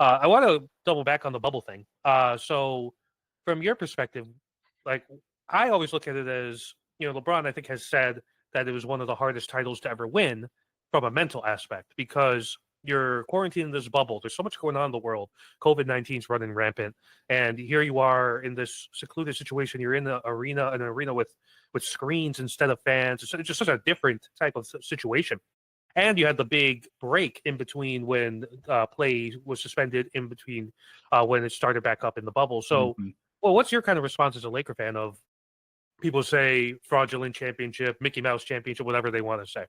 I want to double back on the bubble thing. So from your perspective, like I always look at it as, LeBron, I think, has said that it was one of the hardest titles to ever win from a mental aspect because you're quarantined in this bubble. There's so much going on in the world. COVID-19 is running rampant. And here you are in this secluded situation. You're in an arena with screens instead of fans. It's just such a different type of situation. And you had the big break in between when play was suspended in between when it started back up in the bubble. So, well, what's your kind of response as a Laker fan of people say fraudulent championship, Mickey Mouse championship, whatever they want to say?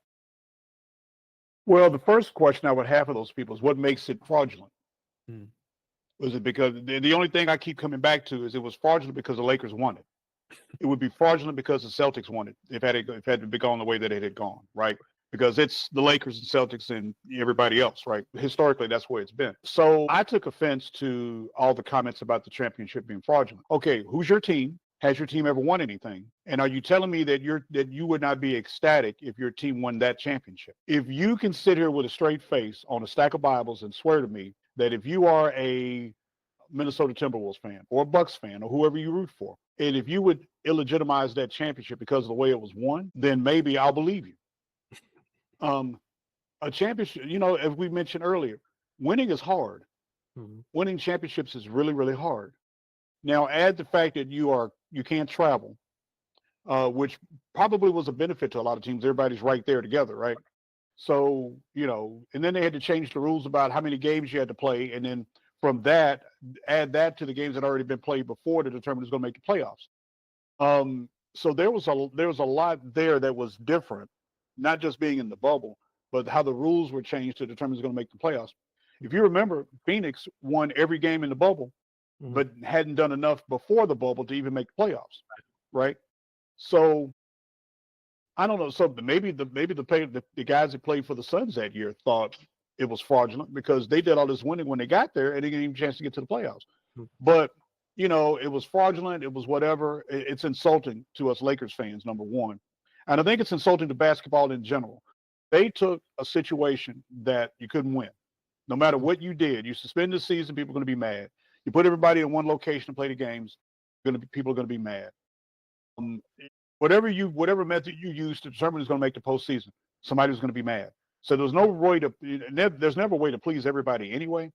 Well, the first question I would have for those people is what makes it fraudulent? Was it because the only thing I keep coming back to is it was fraudulent because the Lakers won it. It would be fraudulent because the Celtics won it if it had gone the way that it had gone, right? Because it's the Lakers and Celtics and everybody else, right? Historically, that's where it's been. So I took offense to all the comments about the championship being fraudulent. Okay, who's your team? Has your team ever won anything? And are you telling me that you would not be ecstatic if your team won that championship? If you can sit here with a straight face on a stack of Bibles and swear to me that if you are a Minnesota Timberwolves fan or a Bucks fan or whoever you root for, and if you would illegitimize that championship because of the way it was won, then maybe I'll believe you. A championship, as we mentioned earlier, winning is hard. Winning championships is really, really hard. Now, add the fact that you can't travel, which probably was a benefit to a lot of teams. Everybody's right there together, right? So, and then they had to change the rules about how many games you had to play. And then from that, add that to the games that had already been played before to determine who's going to make the playoffs. So there was a lot there that was different, not just being in the bubble, but how the rules were changed to determine who's going to make the playoffs. If you remember, Phoenix won every game in the bubble, but hadn't done enough before the bubble to even make the playoffs, right? So I don't know. So maybe the guys that played for the Suns that year thought it was fraudulent because they did all this winning when they got there and they didn't even chance to get to the playoffs. But it was fraudulent. It was whatever. It's insulting to us Lakers fans, number one, and I think it's insulting to basketball in general. They took a situation that you couldn't win. No matter what you did, you suspend the season, people are going to be mad. You put everybody in one location to play the games, people are going to be mad. Whatever method you use to determine who's going to make the postseason, somebody's going to be mad. So there's never a way to please everybody anyway.